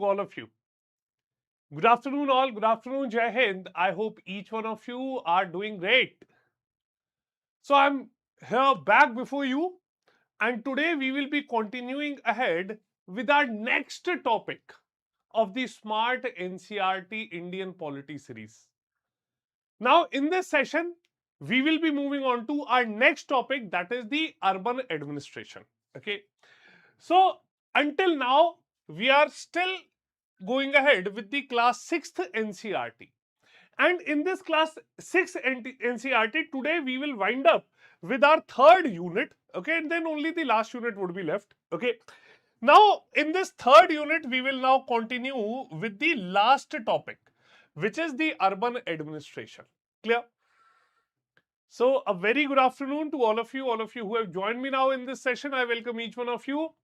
all of you. Good afternoon all, good afternoon Jai Hind. I hope each one of you are doing great. So I'm here back before you and today we will be continuing ahead with our next topic of the Smart NCERT Indian Polity series. Now in this session, we will be moving on to our next topic, that is the urban administration. Okay. So until now, we are still going ahead with the class 6th NCERT. And in this class 6 NCERT, today we will wind up with our third unit. Okay, and then only the last unit would be left. Okay. Now, in this third unit, we will now continue with the last topic, which is the urban administration. Clear? So, a very good afternoon to all of you who have joined me now in this session. I welcome each one of you.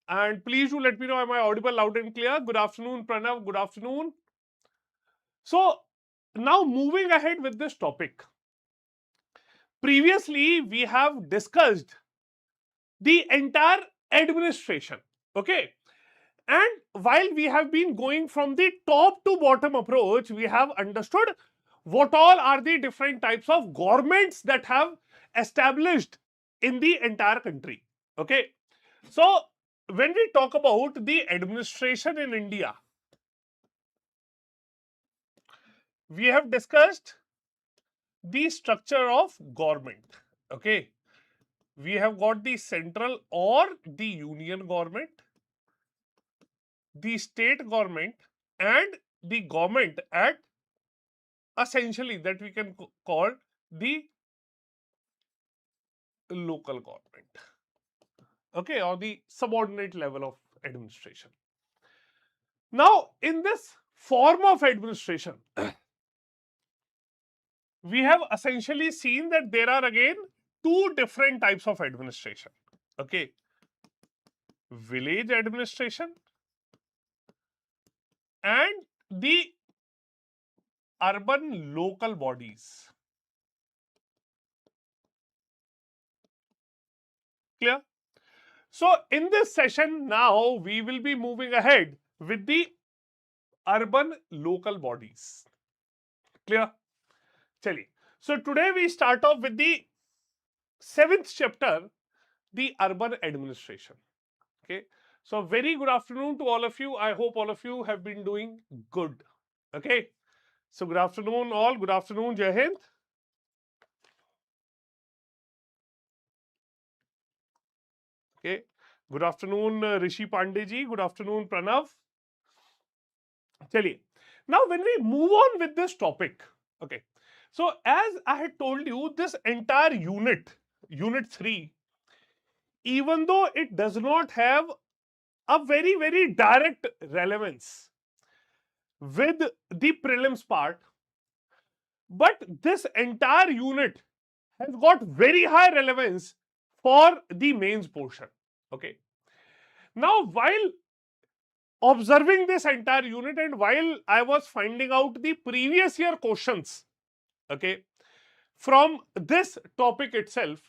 And please do let me know, am I audible loud and clear? Good afternoon, Pranav. Good afternoon. So, now moving ahead with this topic. Previously, we have discussed the entire administration. Okay. And while we have been going from the top to bottom approach, we have understood what all are the different types of governments that have established in the entire country. Okay. So, when we talk about the administration in India, we have discussed the structure of government. Okay. We have got the central or the union government, the state government, and the government at essentially that we can call the local government. Okay, or the subordinate level of administration. Now, in this form of administration, we have essentially seen that there are again two different types of administration. Okay, village administration and the urban local bodies. Clear? So, in this session now, we will be moving ahead with the urban local bodies. Clear? Chaliye. So, today we start off with the 7th chapter, the urban administration. Okay. So, very good afternoon to all of you. I hope all of you have been doing good. Okay. So, good afternoon all. Good afternoon, Jai Hind. Okay. Good afternoon, Rishi Pandey ji. Good afternoon, Pranav. Chaliye. Now, when we move on with this topic, okay. So, as I had told you, this entire unit 3, even though it does not have a very direct relevance with the prelims part, but this entire unit has got very high relevance for the mains portion. Okay. Now, while observing this entire unit and while I was finding out the previous year questions, okay, from this topic itself,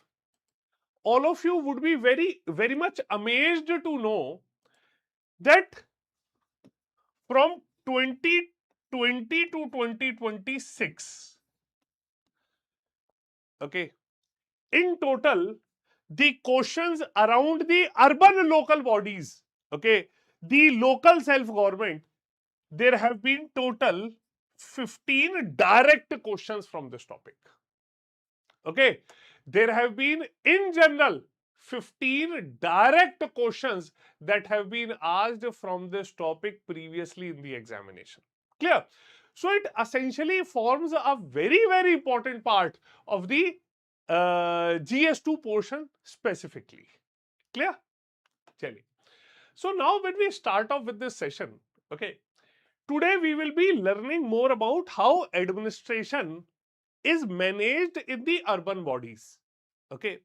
all of you would be very much amazed to know that from 2020 to 2026, okay, in total, the questions around the urban local bodies, okay, the local self-government, there have been total 15 direct questions from this topic. Okay, there have been in general 15 direct questions that have been asked from this topic previously in the examination. Clear? So, it essentially forms a very important part of the GS2 portion specifically. Clear? Chaliye. So, now when we start off with this session, okay, today we will be learning more about how administration is managed in the urban bodies. Okay.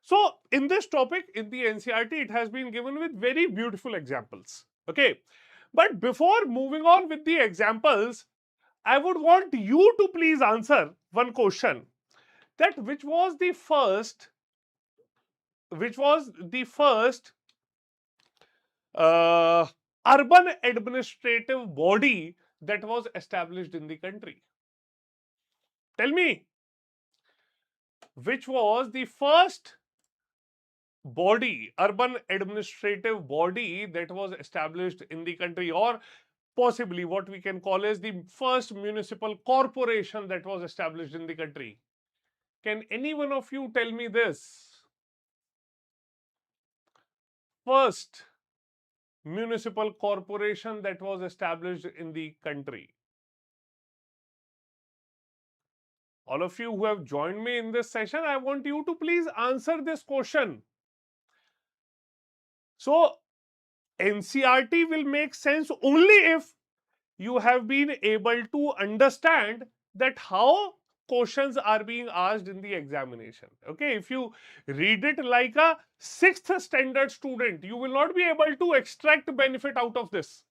So, in this topic, in the NCERT, it has been given with very beautiful examples. Okay. But before moving on with the examples, I would want you to please answer one question, that which was the first urban administrative body that was established in the country? Tell me, which was the first body, urban administrative body that was established in the country, or possibly what we can call as the first municipal corporation that was established in the country? Can any one of you tell me this? First municipal corporation that was established in the country. All of you who have joined me in this session, I want you to please answer this question. So, NCERT will make sense only if you have been able to understand that how questions are being asked in the examination. Okay, if you read it like a 6th standard student, you will not be able to extract benefit out of this.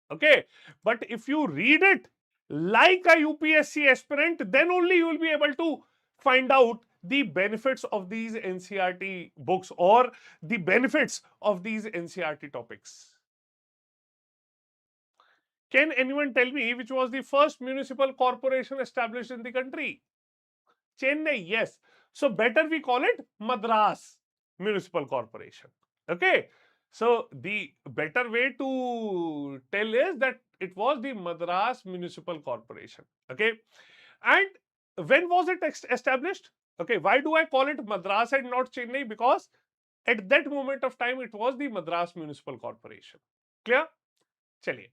Okay, but if you read it like a UPSC aspirant, then only you will be able to find out the benefits of these NCERT books or the benefits of these NCERT topics. Can anyone tell me which was the first municipal corporation established in the country? Chennai, yes. So better we call it Madras Municipal Corporation. Okay. So the better way to tell is that it was the Madras Municipal Corporation. Okay. And when was it established? Okay. Why do I call it Madras and not Chennai? Because at that moment of time, it was the Madras Municipal Corporation. Clear? Chaliye.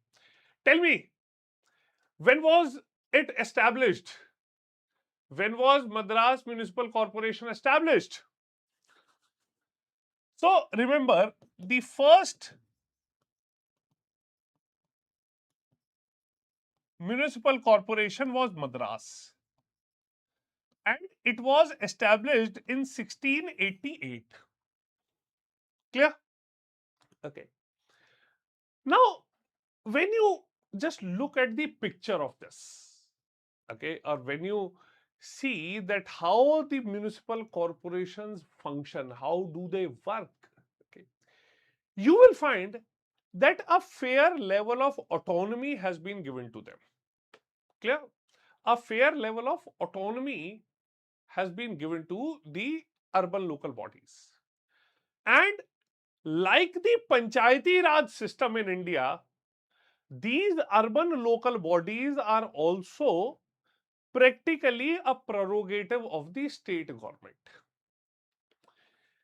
Tell me, when was it established? When was Madras Municipal Corporation established? So remember, the first municipal corporation was Madras, and it was established in 1688. Clear? Okay. Now, when you just look at the picture of this, okay, or when you see that how the municipal corporations function, how do they work, okay, you will find that a fair level of autonomy has been given to them. Clear? A fair level of autonomy has been given to the urban local bodies. And like the Panchayati Raj system in India, these urban local bodies are also practically a prerogative of the state government.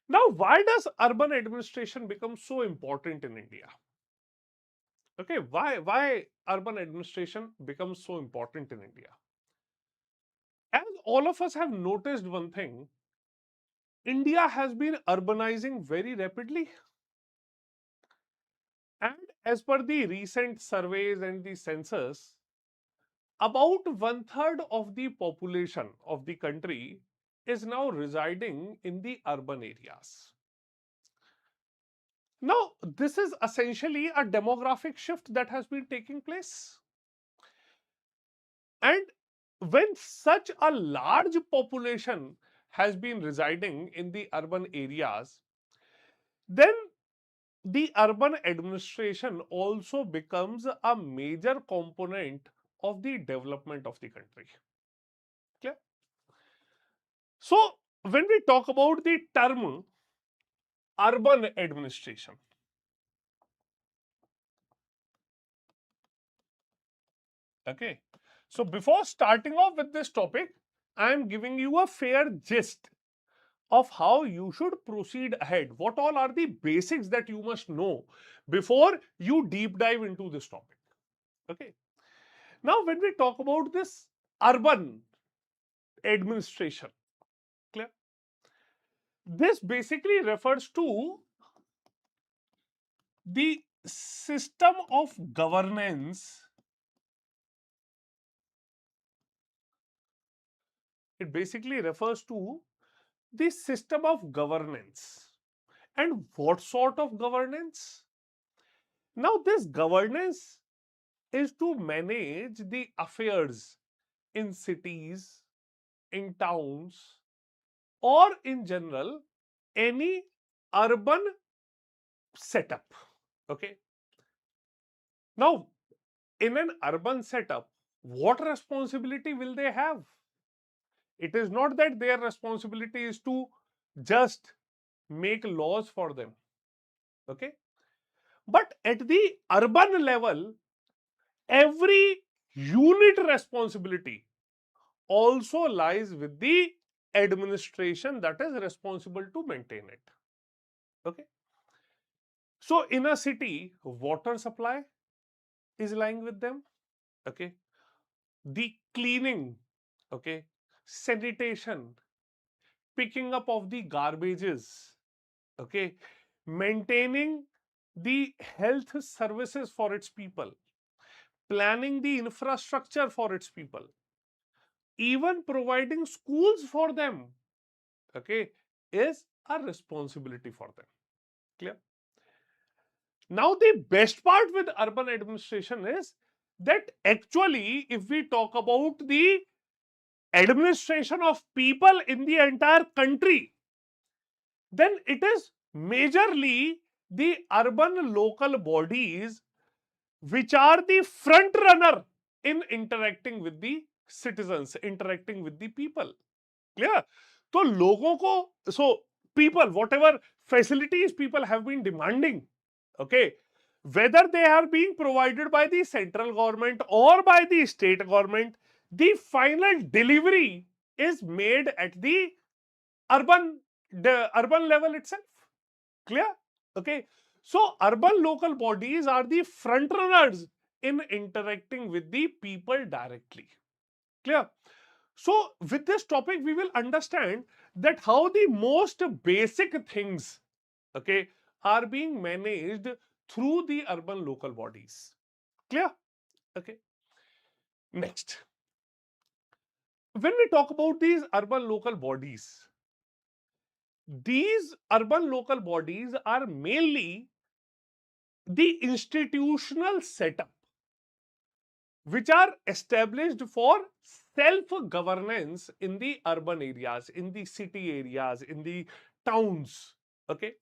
Now, why does urban administration become so important in India? Okay, why urban administration becomes so important in India? As all of us have noticed one thing, India has been urbanizing very rapidly. And as per the recent surveys and the census, about 1/3 of the population of the country is now residing in the urban areas. Now, this is essentially a demographic shift that has been taking place. And when such a large population has been residing in the urban areas, then the urban administration also becomes a major component of the development of the country. Clear? So, when we talk about the term urban administration, okay. So, before starting off with this topic, I am giving you a fair gist of how you should proceed ahead. What all are the basics that you must know before you deep dive into this topic. Okay. Now, when we talk about this urban administration, clear? This basically refers to the system of governance. It basically refers to the system of governance. And what sort of governance? Now, this governance is to manage the affairs in cities, in towns, or in general, any urban setup. Okay. Now, in an urban setup, what responsibility will they have? It is not that their responsibility is to just make laws for them. Okay. But at the urban level, every unit responsibility also lies with the administration that is responsible to maintain it. Okay. So in a city, water supply is lying with them. Okay. The cleaning, okay, sanitation, picking up of the garbages, okay, maintaining the health services for its people, planning the infrastructure for its people, even providing schools for them, okay, is a responsibility for them. Clear? Now, the best part with urban administration is that actually, if we talk about the administration of people in the entire country, then it is majorly the urban local bodies which are the front runner in interacting with the citizens, interacting with the people. Clear? तो लोगों को, so people, whatever facilities people have been demanding, okay, whether they are being provided by the central government or by the state government, the final delivery is made at the urban urban level itself. Clear? Okay. So urban local bodies are the front runners in interacting with the people directly. Clear? So with this topic, we will understand that how the most basic things, okay, are being managed through the urban local bodies. Clear? Okay. Next, when we talk about these urban local bodies, these urban local bodies are mainly the institutional setup which are established for self-governance in the urban areas, in the city areas, in the towns. Okay.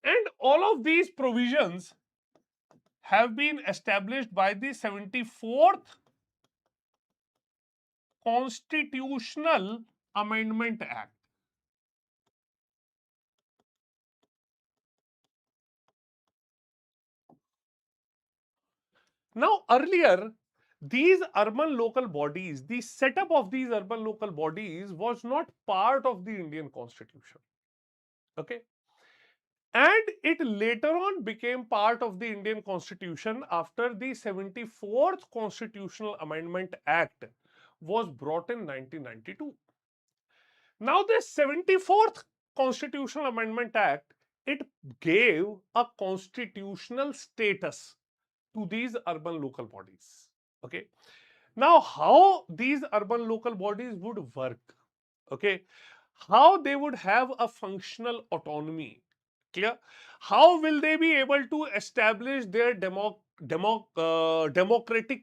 And all of these provisions have been established by the 74th Constitutional Amendment Act. Now, earlier, these urban local bodies, the setup of these urban local bodies was not part of the Indian Constitution. Okay. And it later on became part of the Indian Constitution after the 74th Constitutional Amendment Act was brought in 1992. Now, this 74th Constitutional Amendment Act, it gave a constitutional status to these urban local bodies. Okay. Now, how these urban local bodies would work, okay, how they would have a functional autonomy. Clear? How will they be able to establish their democratic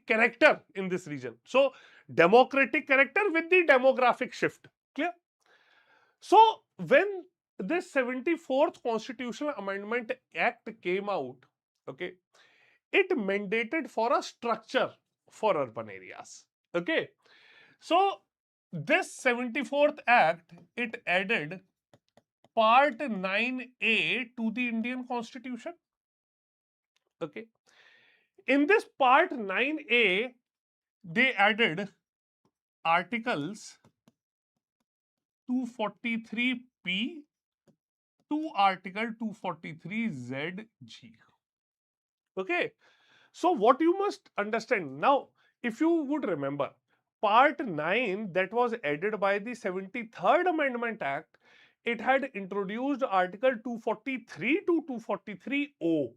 character in this region? So, democratic character with the demographic shift. Clear? So, when this 74th Constitutional Amendment Act came out, okay, it mandated for a structure for urban areas. Okay. So, this 74th Act, it added Part 9A to the Indian Constitution. Okay. In this Part 9A, they added Articles 243P to Article 243ZG. Okay. So, what you must understand now, if you would remember, Part 9 that was added by the 73rd Amendment Act, it had introduced Article 243 to 243O.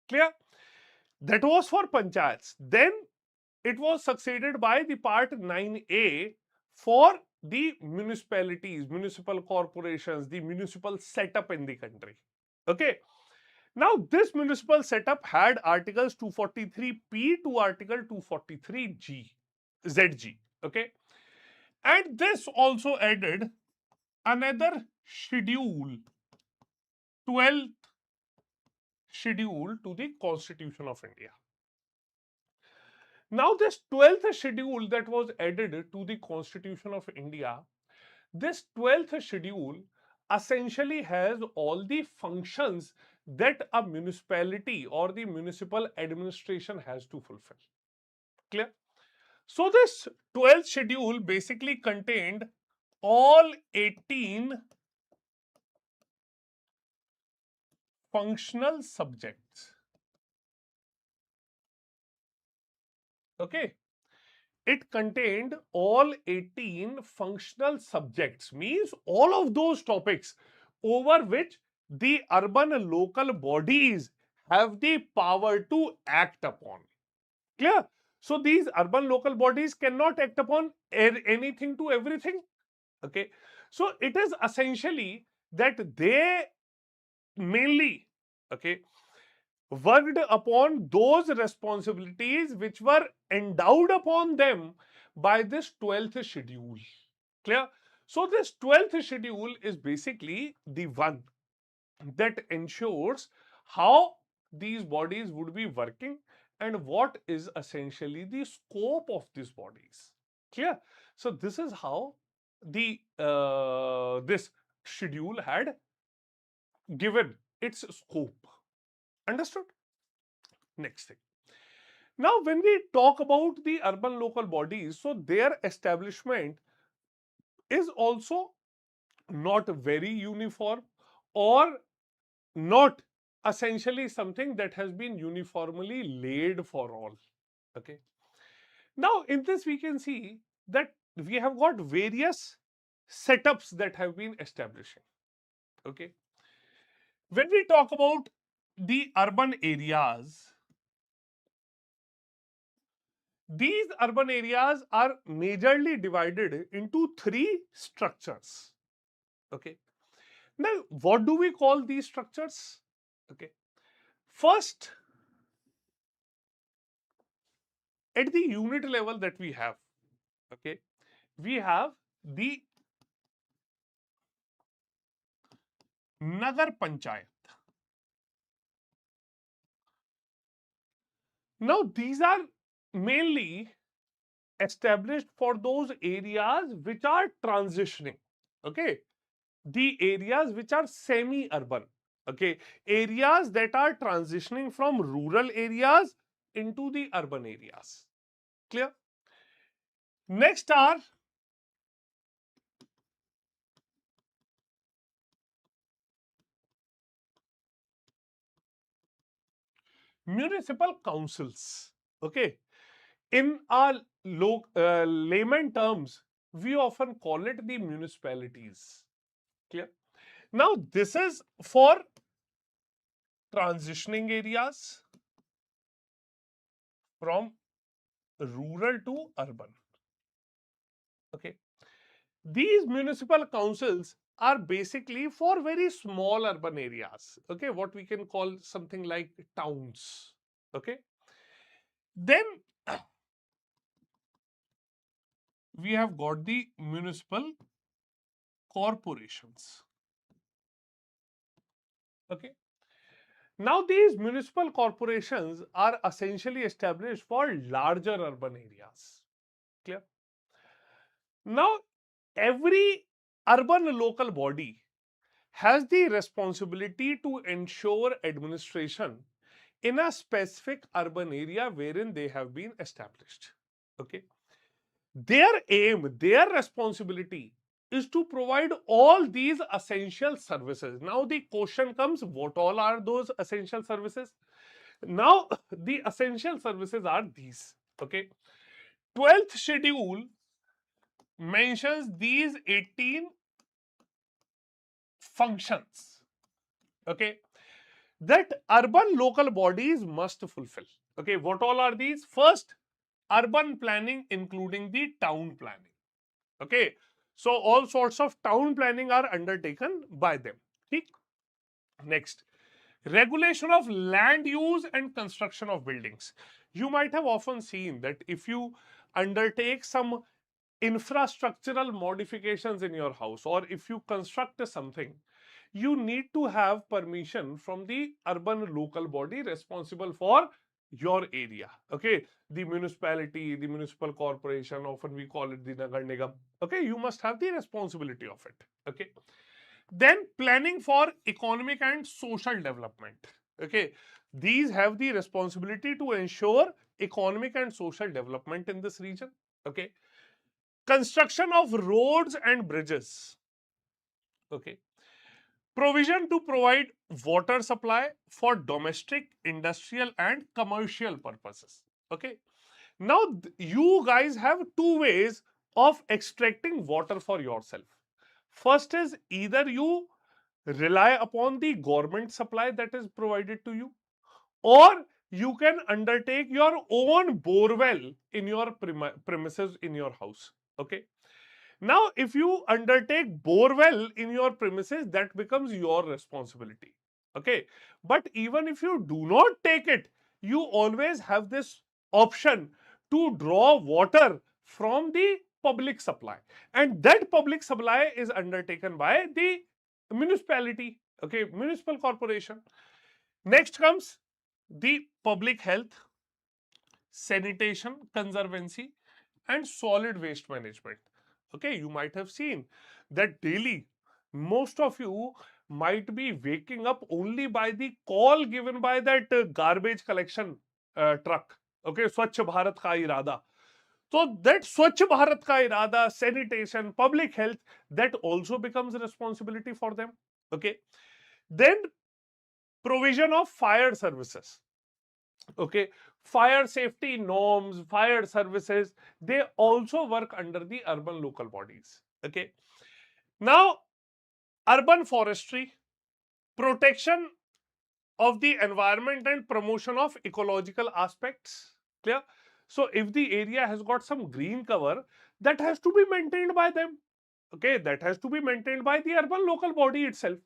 Clear? That was for panchayats. Then it was succeeded by the Part 9A for the municipalities, municipal corporations, the municipal setup in the country. Okay. Now, this municipal setup had Articles 243P to Article 243G, ZG. Okay. And this also added another schedule, 12th schedule to the Constitution of India. Now, this 12th schedule that was added to the Constitution of India, this 12th schedule essentially has all the functions that a municipality or the municipal administration has to fulfill. Clear? So, this 12th schedule basically contained all 18 functional subjects. Okay. It contained all 18 functional subjects, means all of those topics over which the urban local bodies have the power to act upon. Clear? So these urban local bodies cannot act upon anything to everything. Okay. So it is essentially that they mainly, okay, worked upon those responsibilities which were endowed upon them by this 12th schedule. Clear? So, this 12th schedule is basically the one that ensures how these bodies would be working and what is essentially the scope of these bodies. Clear? So, this is how the this schedule had given its scope. Understood? Next thing. Now, when we talk about the urban local bodies, so their establishment is also not very uniform or not essentially something that has been uniformly laid for all. Okay. Now, in this, we can see that we have got various setups that have been establishing. Okay. When we talk about the urban areas, these urban areas are majorly divided into three structures. Okay. Now, what do we call these structures? Okay. First, at the unit level that we have, okay, we have the Nagar Panchayat. Now, these are mainly established for those areas which are transitioning. Okay. The areas which are semi-urban, okay, areas that are transitioning from rural areas into the urban areas. Clear? Next are municipal councils. Okay, in our layman terms, we often call it the municipalities. Clear? Now, this is for transitioning areas from rural to urban. Okay. These municipal councils are basically for very small urban areas. Okay. What we can call something like towns. Okay. Then we have got the municipal corporations. Okay. Now, these municipal corporations are essentially established for larger urban areas. Clear? Now, every urban local body has the responsibility to ensure administration in a specific urban area wherein they have been established. Okay. Their aim, their responsibility is to provide all these essential services. Now, the question comes, what all are those essential services? Now, the essential services are these. Okay. 12th schedule mentions these 18 functions. Okay. That urban local bodies must fulfill. Okay. What all are these? First, urban planning, including the town planning. Okay. So, all sorts of town planning are undertaken by them. Okay. Next, regulation of land use and construction of buildings. You might have often seen that if you undertake some infrastructural modifications in your house or if you construct something, you need to have permission from the urban local body responsible for your area. Okay, the municipality, the municipal corporation, often we call it the Nagar Nigam. Okay, you must have the responsibility of it. Okay, then planning for economic and social development. Okay, these have the responsibility to ensure economic and social development in this region. Okay, construction of roads and bridges. Okay, provision to provide water supply for domestic, industrial, and commercial purposes. Okay, now you guys have two ways of extracting water for yourself. First is either you rely upon the government supply that is provided to you, or you can undertake your own borewell in your premises in your house. Okay, now if you undertake borewell in your premises, that becomes your responsibility. Okay, but even if you do not take it, you always have this option to draw water from the public supply, and that public supply is undertaken by the municipality. Okay, municipal corporation. Next comes the public health, sanitation, conservancy, and solid waste management. Okay, you might have seen that daily most of you might be waking up only by the call given by that garbage collection truck. Okay, Swachh Bharat ka irada. So that Swachh Bharat ka irada, sanitation, public health, that also becomes a responsibility for them. Okay, then provision of fire services. Okay, fire safety norms, fire services, they also work under the urban local bodies. Okay, now urban forestry, protection of the environment and promotion of ecological aspects. Clear? So if the area has got some green cover, that has to be maintained by them. Okay, that has to be maintained by the urban local body itself.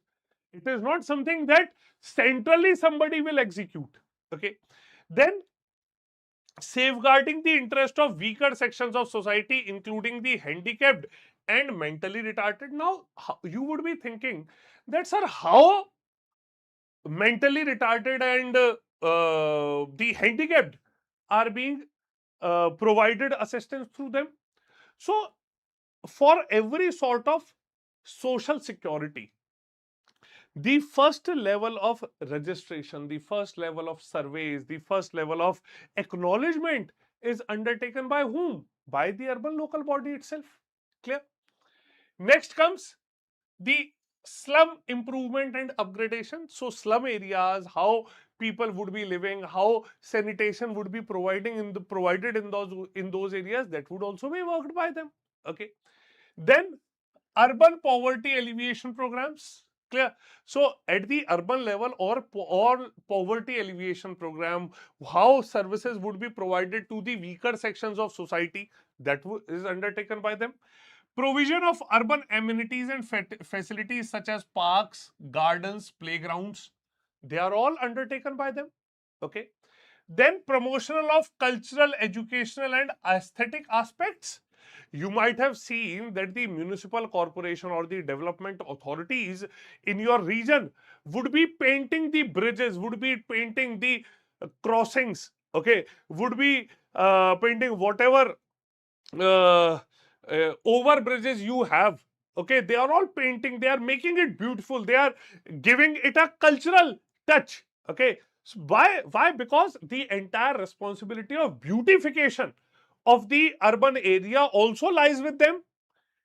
It is not something that centrally somebody will execute. Okay, then safeguarding the interest of weaker sections of society, including the handicapped and mentally retarded. Now, you would be thinking that, sir, how mentally retarded and the handicapped are being provided assistance through them? So, for every sort of social security, the first level of registration, the first level of surveys, the first level of acknowledgement is undertaken by whom? By the urban local body itself. Clear? Next comes the slum improvement and upgradation. So slum areas, how people would be living, how sanitation would be provided in those areas, that would also be worked by them. Okay. Then urban poverty alleviation programs. Clear? So at the urban level, or poverty alleviation program, how services would be provided to the weaker sections of society, that is undertaken by them. Provision of urban amenities and facilities such as parks, gardens, playgrounds, they are all undertaken by them. Okay. Then promotional of cultural, educational, and aesthetic aspects. You might have seen that the municipal corporation or the development authorities in your region would be painting the bridges, would be painting the crossings. Okay, would be painting whatever uh, over bridges you have. Okay, they are all painting, they are making it beautiful, they are giving it a cultural touch. Okay, so why? Because the entire responsibility of beautification of the urban area also lies with them.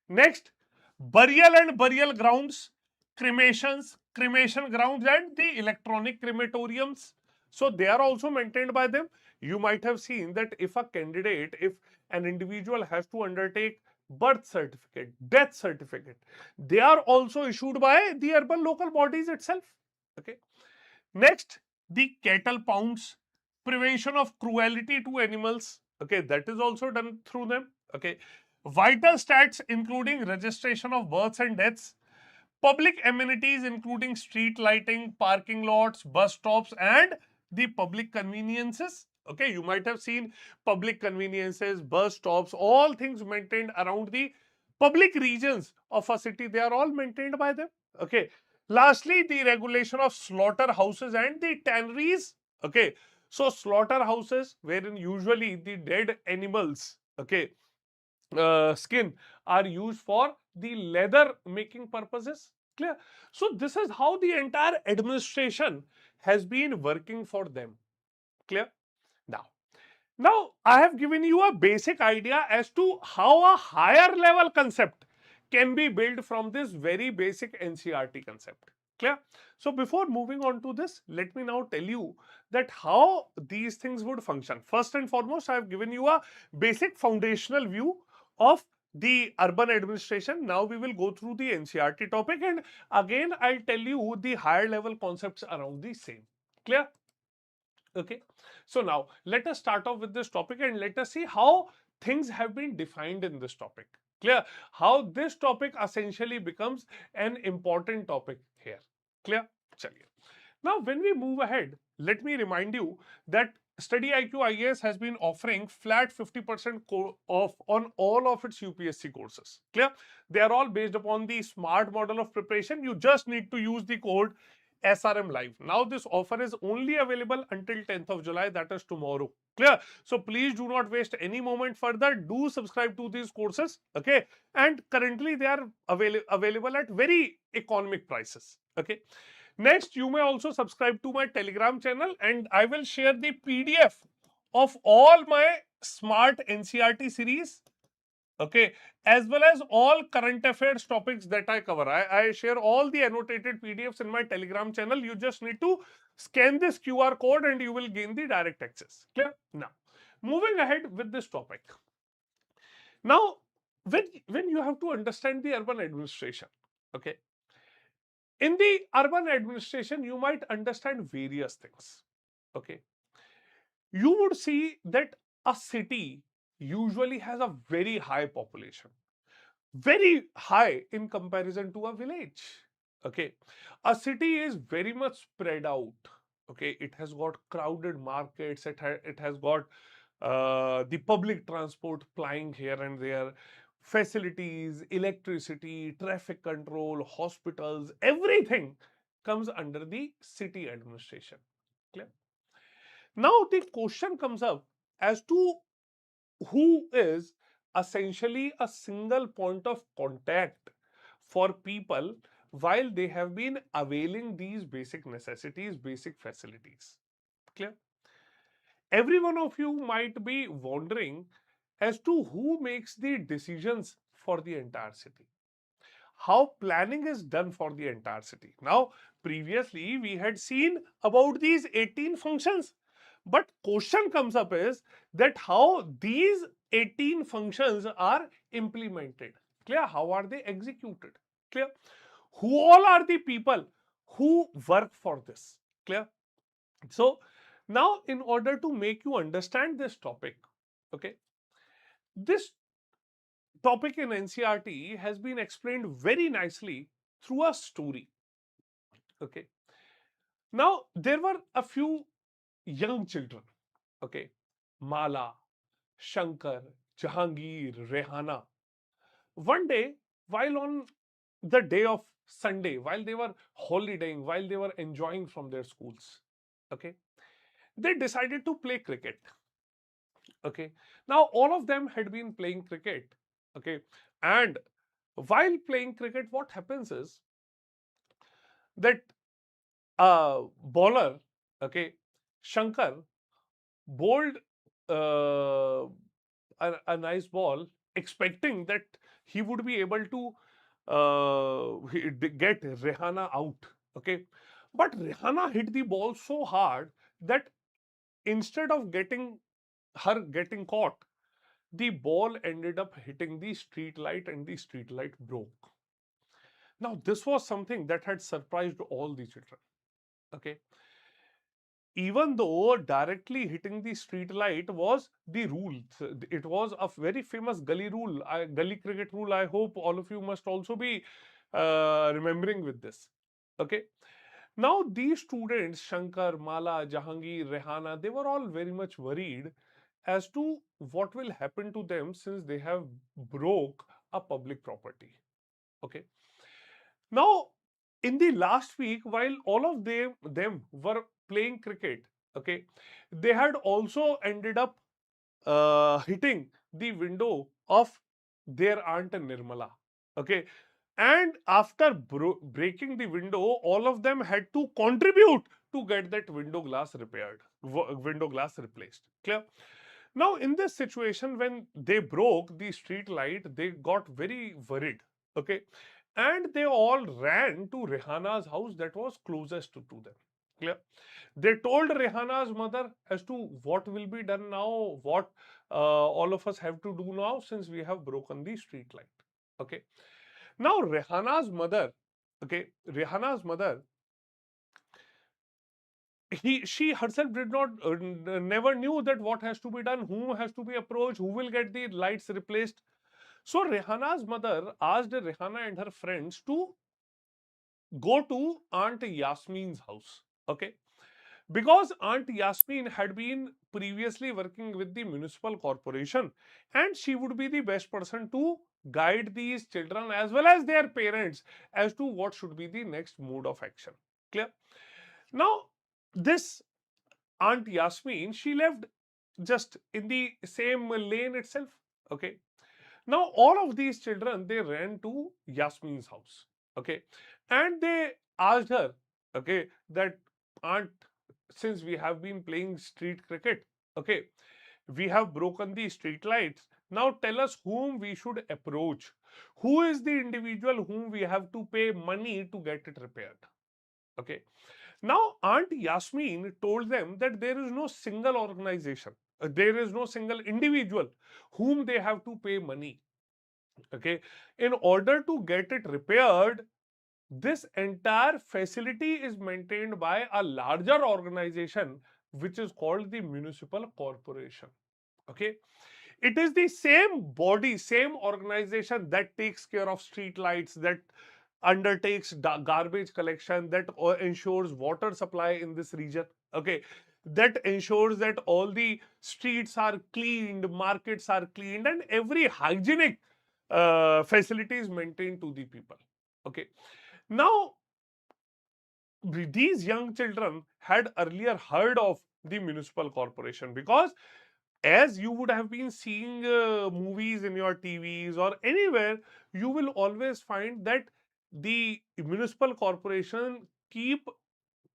Next, burial and burial grounds, cremations, cremation grounds, and the electronic crematoriums. So they are also maintained by them. You might have seen that if a candidate, if an individual has to undertake birth certificate, death certificate, they are also issued by the urban local bodies itself. Okay. Next, the cattle pounds, prevention of cruelty to animals. Okay, that is also done through them. Okay, vital stats including registration of births and deaths, public amenities including street lighting, parking lots, bus stops, and the public conveniences. Okay, you might have seen public conveniences, bus stops, all things maintained around the public regions of a city, they are all maintained by them. Okay, lastly, the regulation of slaughterhouses and the tanneries. Okay, So slaughterhouses, wherein usually the dead animals, okay, skin are used for the leather making purposes. Clear? So this is how the entire administration has been working for them. Clear? Now, I have given you a basic idea as to how a higher level concept can be built from this very basic NCERT concept. Clear? So before moving on to this, let me now tell you that how these things would function. First and foremost, I have given you a basic foundational view of the urban administration. Now we will go through the NCERT topic, and again I'll tell you the higher level concepts around the same. Clear? Okay, so now let us start off with this topic and let us see how things have been defined in this topic. Clear? How this topic essentially becomes an important topic here. Clear? Chaliye. Now, when we move ahead, let me remind you that StudyIQ IAS has been offering flat 50% off on all of its UPSC courses. Clear? They are all based upon the SMART model of preparation. You just need to use the code SRM Live. Now, this offer is only available until 10th of July, that is tomorrow. Clear? So, please do not waste any moment further. Do subscribe to these courses. Okay. And currently, they are available at very economic prices. Okay. Next, you may also subscribe to my Telegram channel, and I will share the PDF of all my smart NCERT series, okay, as well as all current affairs topics that I cover. I share all the annotated PDFs in my Telegram channel. You just need to scan this QR code and you will gain the direct access. Clear? Now, moving ahead with this topic. Now, when you have to understand the urban administration, okay, in the urban administration, you might understand various things. Okay. You would see that a city usually has a very high population, very high in comparison to a village. Okay. A city is very much spread out. Okay. It has got crowded markets, it has got the public transport plying here and there, facilities, electricity, traffic control, hospitals, everything comes under the city administration. Clear? Now the question comes up as to who is essentially a single point of contact for people while they have been availing these basic necessities, basic facilities. Clear? Every one of you might be wondering as to who makes the decisions for the entire city, how planning is done for the entire city. Now, previously we had seen about these 18 functions, but question comes up is that how these 18 functions are implemented. Clear? How are they executed? Clear? Who all are the people who work for this? Clear? So now, in order to make you understand this topic, okay, this topic in NCERT has been explained very nicely through a story. Okay. Now, there were a few young children, okay, Mala, Shankar, Jahangir, Rehana. One day, while on the day of Sunday, while they were holidaying, while they were enjoying from their schools, okay, they decided to play cricket. Okay. Now, all of them had been playing cricket. Okay. And while playing cricket, what happens is that a bowler, okay, Shankar, bowled a nice ball, expecting that he would be able to get Rehana out. Okay. But Rehana hit the ball so hard that instead of getting caught, the ball ended up hitting the street light and the street light broke. Now, this was something that had surprised all the children. Okay. Even though directly hitting the street light was the rule, it was a very famous gully rule, gully cricket rule. I hope all of you must also be remembering with this. Okay. Now, these students, Shankar, Mala, Jahangir, Rehana, they were all very much worried as to what will happen to them since they have broke a public property. Okay. Now, in the last week, while all of them were playing cricket, Okay, they had also ended up hitting the window of their aunt Nirmala. Okay, and after breaking the window, all of them had to contribute to get that window glass repaired, window glass replaced. Clear? Now, in this situation, when they broke the street light, they got very worried. Okay, and they all ran to Rehana's house that was closest to them. Clear? They told Rehana's mother as to what will be done now, what all of us have to do now since we have broken the street light. Okay. Now Rehana's mother, okay, Rehana's mother, she herself did not never knew that what has to be done, who has to be approached, who will get the lights replaced. So Rehana's mother asked Rehana and her friends to go to Aunt Yasmin's house. Okay, because Aunt Yasmin had been previously working with the municipal corporation and she would be the best person to guide these children as well as their parents as to what should be the next mode of action. Clear? Now, this Aunt Yasmin, she lived just in the same lane itself. Okay. Now, all of these children, they ran to Yasmin's house. Okay. And they asked her, okay, that Aunt, since we have been playing street cricket, okay, we have broken the street lights. Now tell us whom we should approach. Who is the individual whom we have to pay money to get it repaired? Okay. Now, Aunt Yasmin told them that there is no single organization, there is no single individual whom they have to pay money. Okay. In order to get it repaired, this entire facility is maintained by a larger organization which is called the municipal corporation. Okay, it is the same body, same organization that takes care of street lights, that undertakes garbage collection, that ensures water supply in this region. Okay, that ensures that all the streets are cleaned, markets are cleaned, and every hygienic facility is maintained to the people. Okay, now these young children had earlier heard of the municipal corporation because as you would have been seeing movies in your TVs or anywhere, you will always find that the municipal corporation keep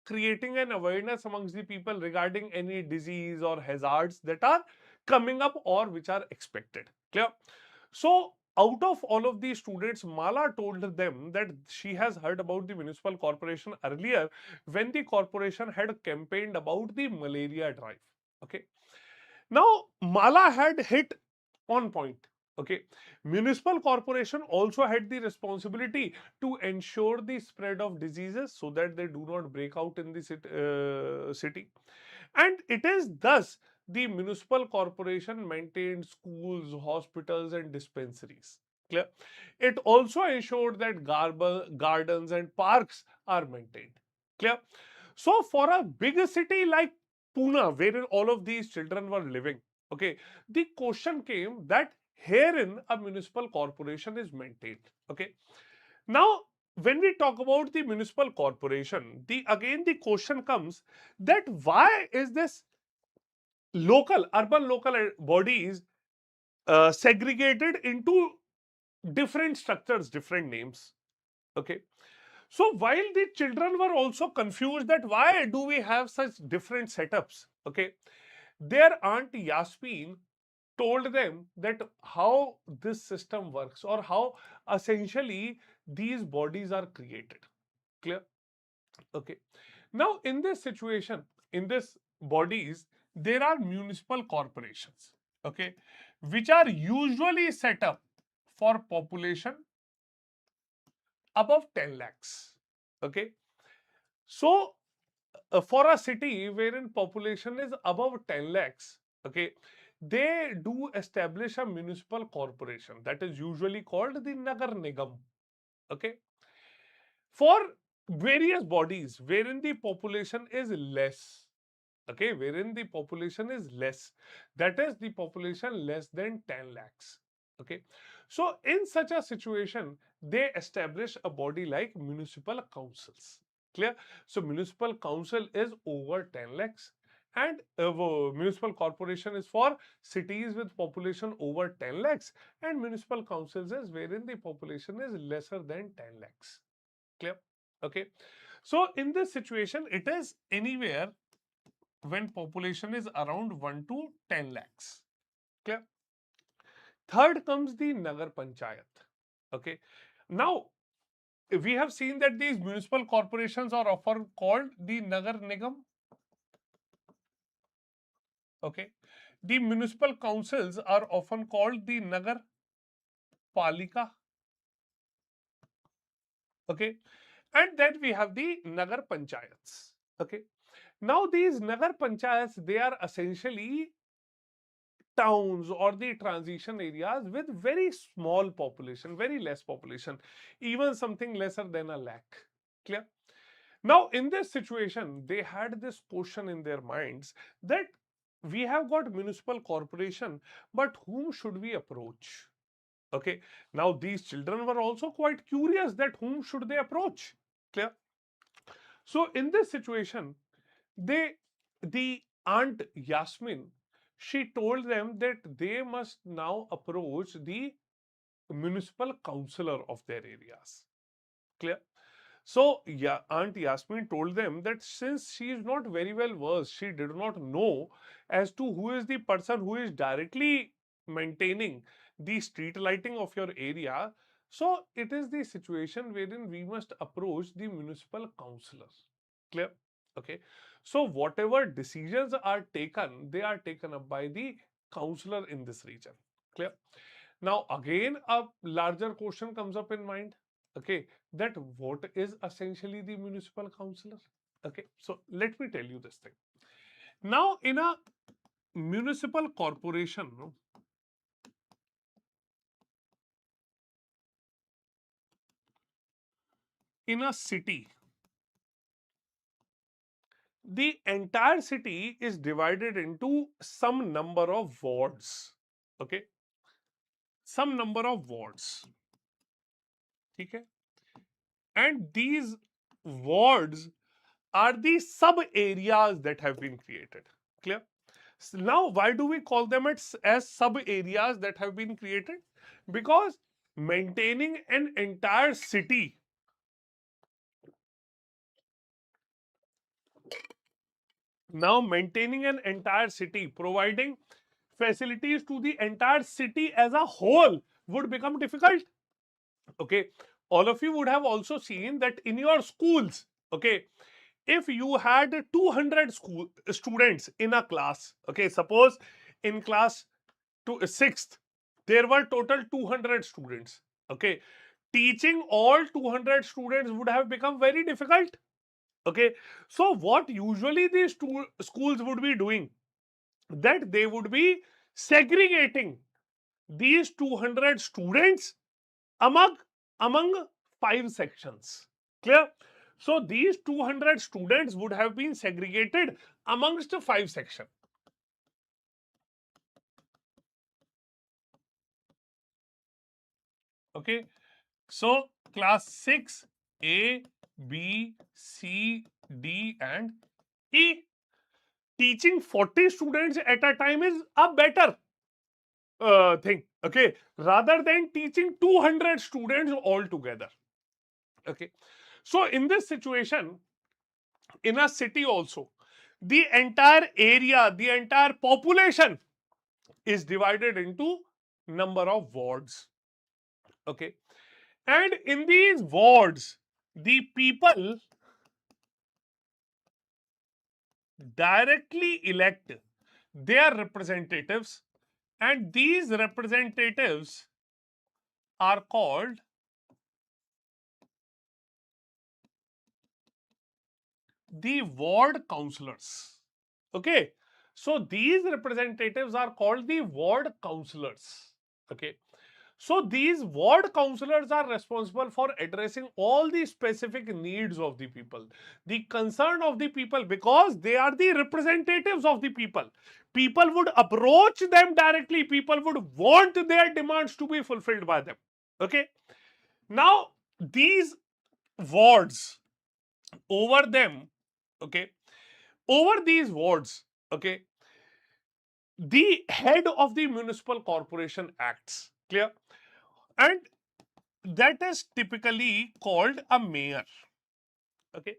creating an awareness amongst the people regarding any disease or hazards that are coming up or which are expected. Clear? So, out of all of these students, Mala told them that she has heard about the municipal corporation earlier when the corporation had campaigned about the malaria drive. Okay. Now, Mala had hit on point. Okay, municipal corporation also had the responsibility to ensure the spread of diseases so that they do not break out in the city. And it is thus the municipal corporation maintained schools, hospitals, and dispensaries. Clear? It also ensured that gardens and parks are maintained. Clear? So, for a big city like Pune, wherein all of these children were living, okay, the question came that herein a municipal corporation is maintained. Okay, now when we talk about the municipal corporation, the again the question comes that why is this urban local bodies segregated into different structures, different names? Okay, so while the children were also confused that why do we have such different setups, okay, their aunt Yasmin told them that how this system works or how essentially these bodies are created. Clear? Okay. Now, in this situation, in this bodies, there are municipal corporations, okay, which are usually set up for population above 10 lakhs. Okay. So, for a city wherein population is above 10 lakhs, okay, they do establish a municipal corporation that is usually called the Nagar Nigam. Okay, for various bodies wherein the population is less. Okay, wherein the population is less, that is the population less than 10 lakhs. Okay, so in such a situation, they establish a body like municipal councils. Clear? So municipal council is over 10 lakhs and municipal corporation is for cities with population over 10 lakhs, and municipal councils is wherein the population is lesser than 10 lakhs. Clear? Okay. So in this situation, it is anywhere when population is around 1 to 10 lakhs. Clear? Third comes the Nagar Panchayat. Okay. Now, we have seen that these municipal corporations are often called the Nagar Nigam. Okay. The municipal councils are often called the Nagar Palika. Okay. And then we have the Nagar Panchayats. Okay. Now, these Nagar Panchayats, they are essentially towns or the transition areas with very small population, very less population, even something lesser than a lakh. Clear? Now, in this situation, they had this question in their minds that we have got municipal corporation, but whom should we approach? Okay. Now, these children were also quite curious that whom should they approach? Clear? So, in this situation, the aunt Yasmin, she told them that they must now approach the municipal councillor of their areas. Clear? So, yeah, Aunt Yasmin told them that since she is not very well versed, she did not know as to who is the person who is directly maintaining the street lighting of your area. So, it is the situation wherein we must approach the municipal councillor. Clear? Okay. So, whatever decisions are taken, they are taken up by the councillor in this region. Clear? Now, again, a larger question comes up in mind. Okay, that what is essentially the municipal councillor? Okay, so let me tell you this thing. Now, in a municipal corporation, in a city, the entire city is divided into some number of wards. Okay, some number of wards. Okay, and these wards are the sub areas that have been created. Clear? Now, why do we call them as sub areas that have been created? Because maintaining an entire city, providing facilities to the entire city as a whole would become difficult. Okay, all of you would have also seen that in your schools, okay, if you had 200 students in a class, okay, suppose in class to sixth, there were total 200 students. Okay, teaching all 200 students would have become very difficult. Okay, so what usually these schools would be doing, that they would be segregating these 200 students among among 5 sections. Clear? So these 200 students would have been segregated amongst 5 sections. Okay, so class 6, A, B, C, D, and E. Teaching 40 students at a time is a better thing. Okay, rather than teaching 200 students all together. Okay, so in this situation, in a city also, the entire area, the entire population is divided into number of wards. Okay, and in these wards, the people directly elect their representatives, and these representatives are called the ward councillors. Okay, so these representatives are called the ward councillors. Okay, so these ward councillors are responsible for addressing all the specific needs of the people, the concern of the people, because they are the representatives of the people. People would approach them directly, people would want their demands to be fulfilled by them. Okay, now these wards over them, okay, over these wards, Okay, the head of the municipal corporation acts. Clear? And that is typically called a mayor. Okay,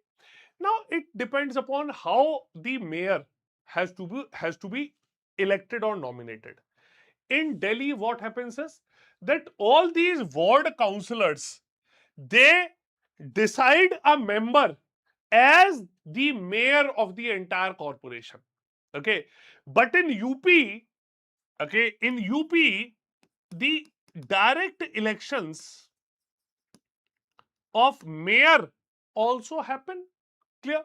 now it depends upon how the mayor has to be elected or nominated. In Delhi, what happens is that all these ward councillors, they decide a member as the mayor of the entire corporation. Okay, but in UP, okay, in UP, the direct elections of mayor also happen. Clear?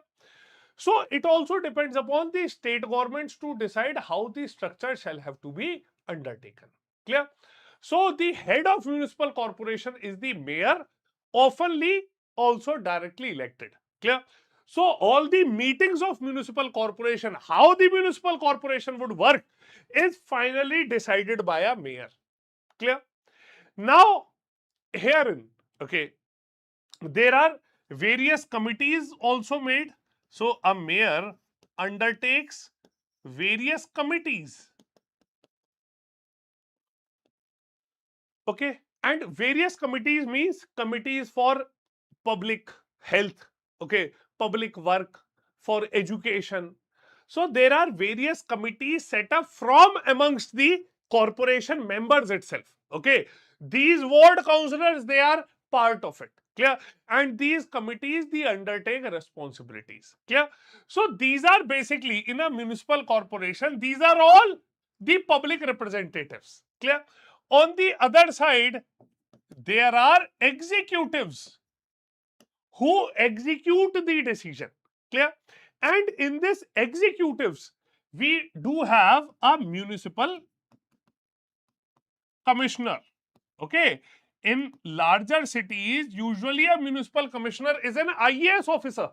So it also depends upon the state governments to decide how the structure shall have to be undertaken. Clear? So the head of municipal corporation is the mayor, oftenly also directly elected. Clear? So all the meetings of municipal corporation, how the municipal corporation would work, is finally decided by a mayor. Clear? Now herein, okay, there are various committees also made. So a mayor undertakes various committees. Okay, and various committees means committees for public health, okay, public work, for education. So there are various committees set up from amongst the corporation members itself. Okay, these ward councillors, they are part of it. Clear? And these committees, they undertake responsibilities. Clear? So these are basically, in a municipal corporation, these are all the public representatives. Clear? On the other side, there are executives who execute the decision. Clear? And in this executives, we do have a municipal commissioner. Okay, in larger cities, usually a municipal commissioner is an IAS officer.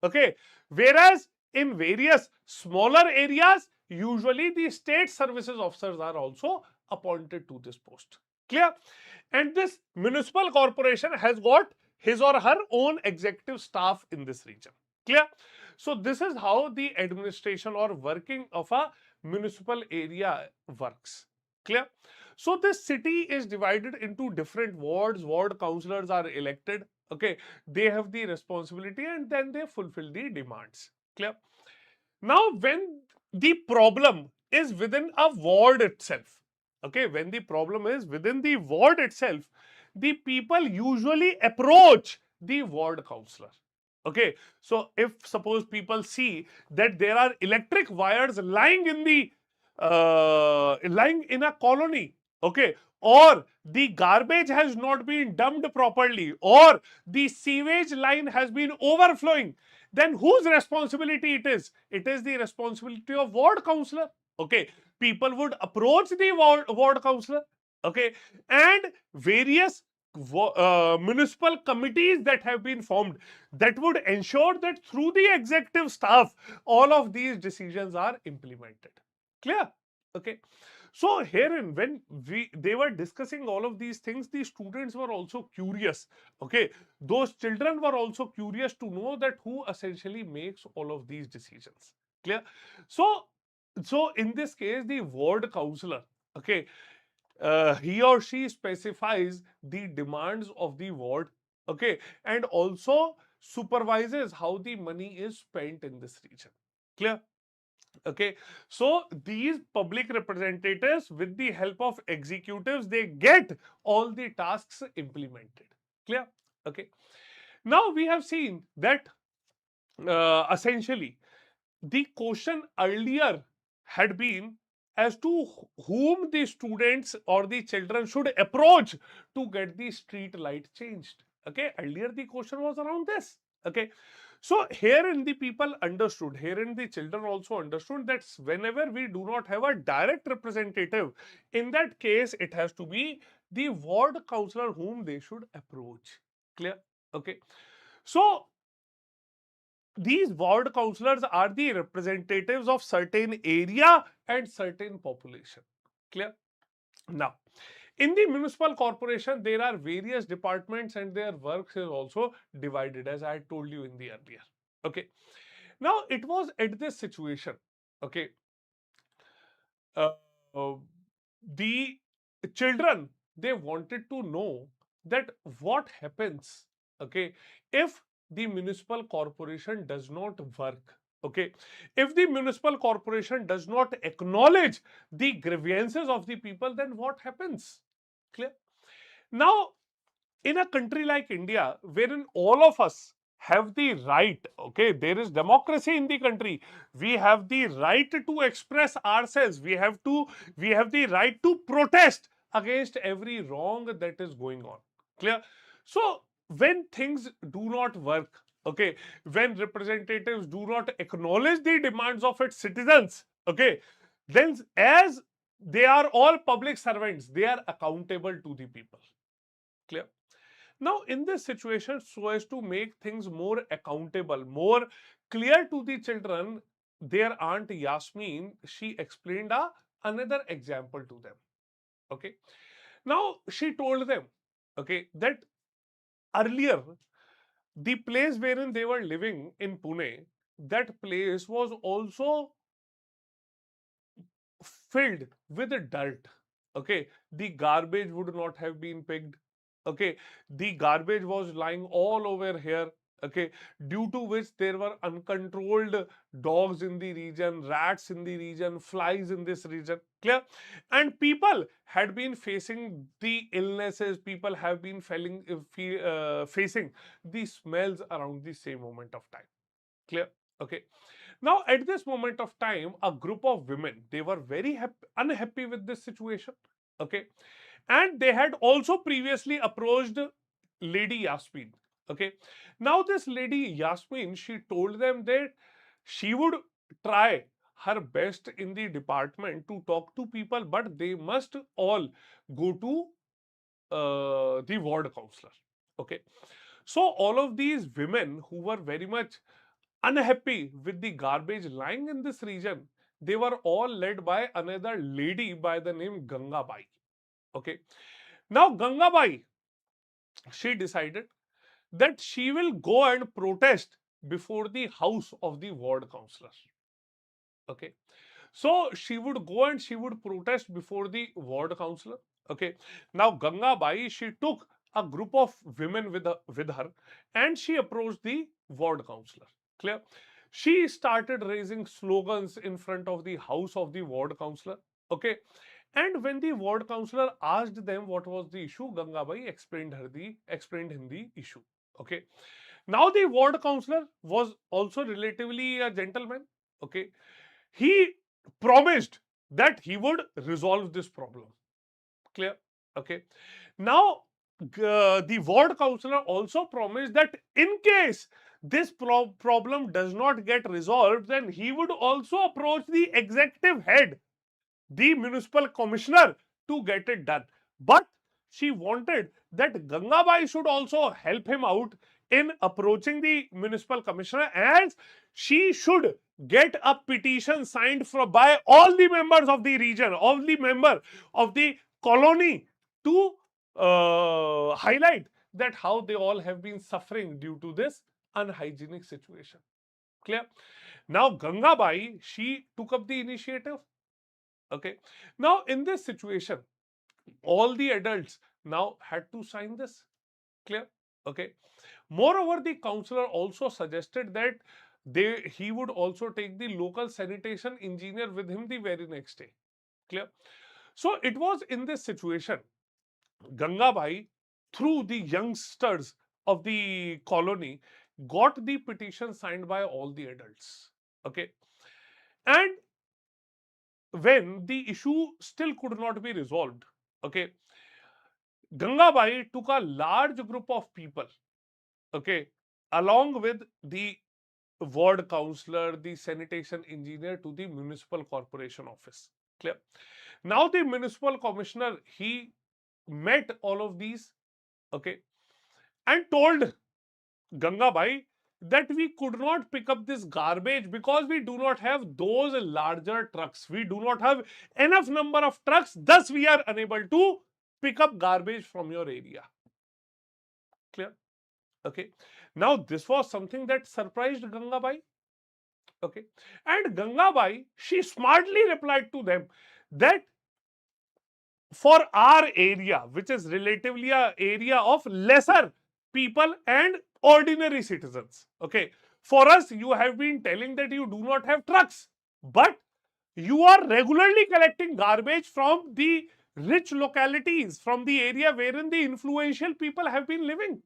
Okay, whereas in various smaller areas, usually the state services officers are also appointed to this post. Clear? And this municipal corporation has got his or her own executive staff in this region. Clear? So this is how the administration or working of a municipal area works. Clear? So this city is divided into different wards. Ward councillors are elected. Okay, they have the responsibility and then they fulfill the demands. Clear? Now, when the problem is within a ward itself, okay, when the problem is within the ward itself, the people usually approach the ward councillor. Okay, so if suppose people see that there are electric wires lying in the lying in a colony, okay, or the garbage has not been dumped properly, or the sewage line has been overflowing, then whose responsibility it is? It is the responsibility of ward councillor. Okay, people would approach the ward councillor. Okay, and various municipal committees that have been formed that would ensure that through the executive staff all of these decisions are implemented. Clear? Okay, so herein, when they were discussing all of these things, the students were also curious. Okay, those children were also curious to know that who essentially makes all of these decisions. Clear? So in this case, the ward councillor, okay, he or she specifies the demands of the ward, okay, and also supervises how the money is spent in this region. Clear? Okay, so these public representatives, with the help of executives, they get all the tasks implemented. Clear? Okay, now we have seen that essentially the question earlier had been as to whom the students or the children should approach to get the street light changed. Okay, earlier the question was around this. Okay, so herein the people understood, herein the children also understood that whenever we do not have a direct representative, in that case it has to be the ward councillor whom they should approach. Clear? Okay, so these ward councillors are the representatives of certain area and certain population. Clear? Now, in the municipal corporation, there are various departments and their works is also divided, as I told you in the earlier. Okay. Now, it was at this situation, Okay. uh, uh, the children, they wanted to know that what happens, okay, if the municipal corporation does not work. Okay, if the municipal corporation does not acknowledge the grievances of the people, then what happens? Clear? Now, in a country like India, wherein all of us have the right, okay, there is democracy in the country. We have the right to express ourselves. We have the right to protest against every wrong that is going on. Clear? So when things do not work, okay, when representatives do not acknowledge the demands of its citizens, okay, then as they are all public servants, they are accountable to the people. Clear? Now, in this situation, so as to make things more accountable, more clear to the children, their aunt Yasmin, she explained another example to them. Okay. Now, she told them, okay, that earlier, the place wherein they were living in Pune, that place was also filled with dirt. Okay, the garbage would not have been picked. Okay, the garbage was lying all over here. Okay, due to which there were uncontrolled dogs in the region, rats in the region, flies in this region. Clear? And people had been facing the illnesses, people have been facing the smells around the same moment of time. Clear? Okay. Now, at this moment of time, a group of women, they were very unhappy with this situation. Okay. And they had also previously approached Lady Yasmin. Okay. Now, this Lady Yasmin, she told them that she would try her best in the department to talk to people, but they must all go to the ward counselor. Okay. So all of these women who were very much unhappy with the garbage lying in this region, they were all led by another lady by the name Gangabai. Okay. Now Gangabai, she decided that she will go and protest before the house of the ward counselor. Okay. So she would go and she would protest before the ward counselor. Okay. Now Ganga Bai, she took a group of women with her and she approached the ward counselor. Clear? She started raising slogans in front of the house of the ward counselor. Okay. And when the ward counselor asked them what was the issue, Gangabai explained him the issue. Okay. Now the ward counselor was also relatively a gentleman. Okay. He promised that he would resolve this problem. Clear? Okay. Now, the ward counselor also promised that in case this problem does not get resolved, then he would also approach the executive head, the municipal commissioner, to get it done. But she wanted that Gangabai should also help him out in approaching the municipal commissioner, as she should get a petition signed by all the members of the region, all the member of the colony, to highlight that how they all have been suffering due to this unhygienic situation. Clear? Now Gangabai, she took up the initiative. Okay. Now, in this situation, all the adults now had to sign this. Clear? Okay. Moreover, the counselor also suggested that he would also take the local sanitation engineer with him the very next day. Clear? So it was in this situation, Gangabai, through the youngsters of the colony, got the petition signed by all the adults. Okay. And when the issue still could not be resolved, okay, Gangabai took a large group of people, okay, along with the ward counselor, the sanitation engineer, to the municipal corporation office. Clear? Now the municipal commissioner, he met all of these, okay, and told Gangabai that we could not pick up this garbage because we do not have those larger trucks. We do not have enough number of trucks. Thus, we are unable to pick up garbage from your area. Clear? Okay. Now, this was something that surprised Gangabai. Okay, and Gangabai, she smartly replied to them that for our area, which is relatively a area of lesser people and ordinary citizens, okay, for us you have been telling that you do not have trucks, but you are regularly collecting garbage from the rich localities, from the area wherein the influential people have been living.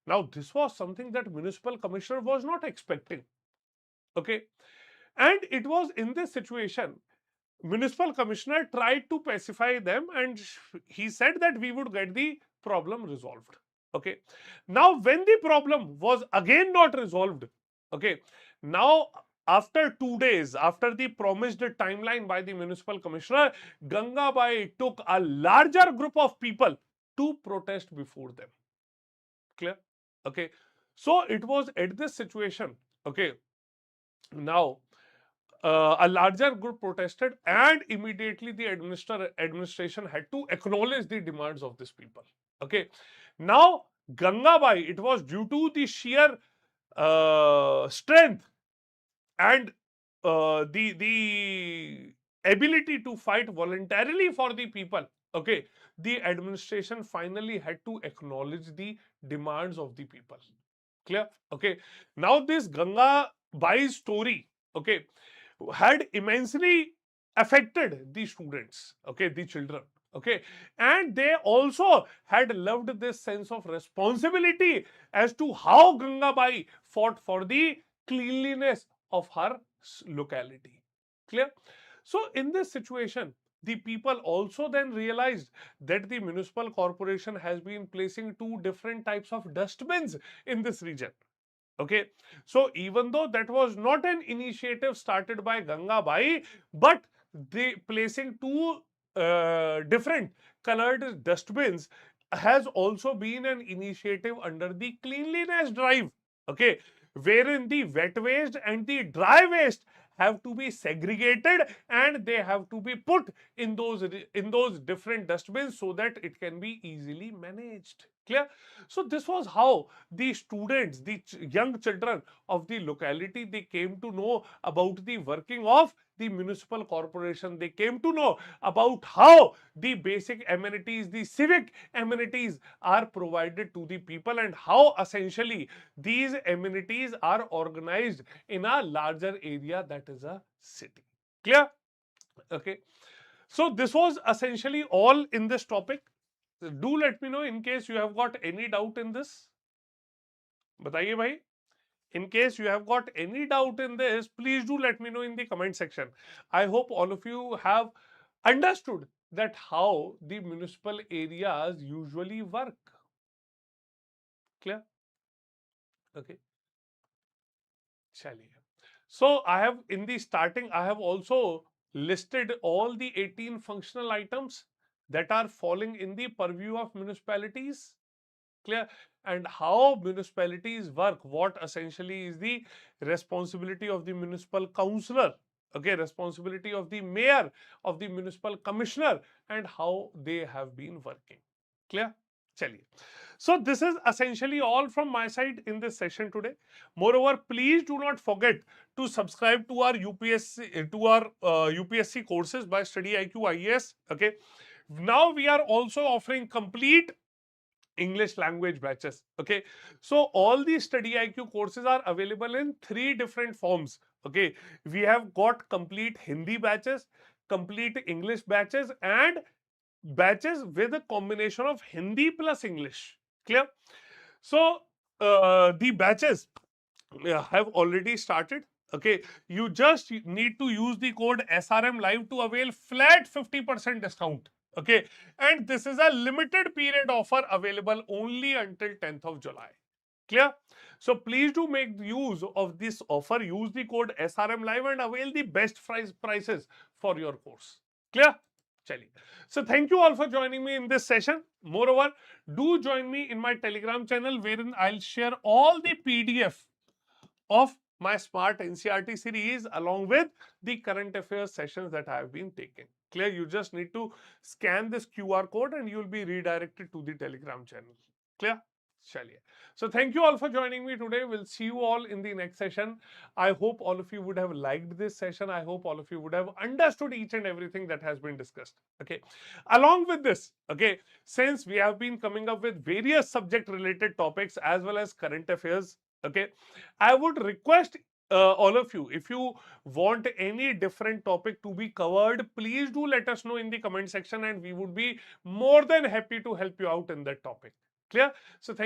Now this was something that municipal commissioner was not expecting. Okay, and it was in this situation municipal commissioner tried to pacify them, and he said that we would get the problem resolved. Okay, now when the problem was again not resolved, okay, now after 2 days after the promised timeline by the municipal commissioner, Gangabai took a larger group of people to protest before them. Clear? Okay, so it was at this situation, okay, now a larger group protested, and immediately the administration had to acknowledge the demands of these people. Okay, now Gangabai, it was due to the sheer strength and the ability to fight voluntarily for the people. Okay, the administration finally had to acknowledge the demands of the people. Clear? Okay, now this Ganga Bai story, okay, had immensely affected the students, okay, the children, okay, and they also had loved this sense of responsibility as to how Gangabai fought for the cleanliness of her locality. Clear? So in this situation, the people also then realized that the municipal corporation has been placing two different types of dustbins in this region. Okay, so even though that was not an initiative started by Gangabai, but the placing two different colored dustbins has also been an initiative under the cleanliness drive. Okay, wherein the wet waste and the dry waste have to be segregated and they have to be put in those different dustbins so that it can be easily managed. Clear? So this was how the students, the young children of the locality, they came to know about the working of the municipal corporation. They came to know about how the basic amenities, the civic amenities are provided to the people, and how essentially these amenities are organized in a larger area, that is a city. Clear? Okay, so this was essentially all in this topic. Do let me know in case you have got any doubt in this. बताइए भाई. In case you have got any doubt in this, please do let me know in the comment section. I hope all of you have understood that how the municipal areas usually work. Clear? Okay. Chaliye. So I have, in the starting, I have also listed all the 18 functional items that are falling in the purview of municipalities. Clear? And how municipalities work, what essentially is the responsibility of the municipal councillor, okay, responsibility of the mayor, of the municipal commissioner, and how they have been working. Clear? Chaliye. So this is essentially all from my side in this session today. Moreover, please do not forget to subscribe to our UPSC courses by StudyIQ IAS. Okay. Now we are also offering complete English language batches. Okay, so all these StudyIQ courses are available in 3 different forms. Okay, we have got complete Hindi batches, complete English batches, and batches with a combination of Hindi plus English. Clear? So the batches have already started. Okay, you just need to use the code SRM Live to avail flat 50% discount. Okay, and this is a limited period offer available only until 10th of July. Clear? So please do make use of this offer. Use the code SRM Live and avail the best prices for your course. Clear? Chaliye. So thank you all for joining me in this session. Moreover, do join me in my Telegram channel wherein I'll share all the PDF of my Smart NCERT series along with the current affairs sessions that I have been taking. Clear? You just need to scan this QR code and you'll be redirected to the Telegram channel. Clear? Chaliye. So thank you all for joining me today. We'll see you all in the next session. I hope all of you would have liked this session. I hope all of you would have understood each and everything that has been discussed. Okay. Along with this, okay, since we have been coming up with various subject related topics as well as current affairs, okay, I would request all of you, if you want any different topic to be covered, please do let us know in the comment section and we would be more than happy to help you out in that topic. Clear? So thank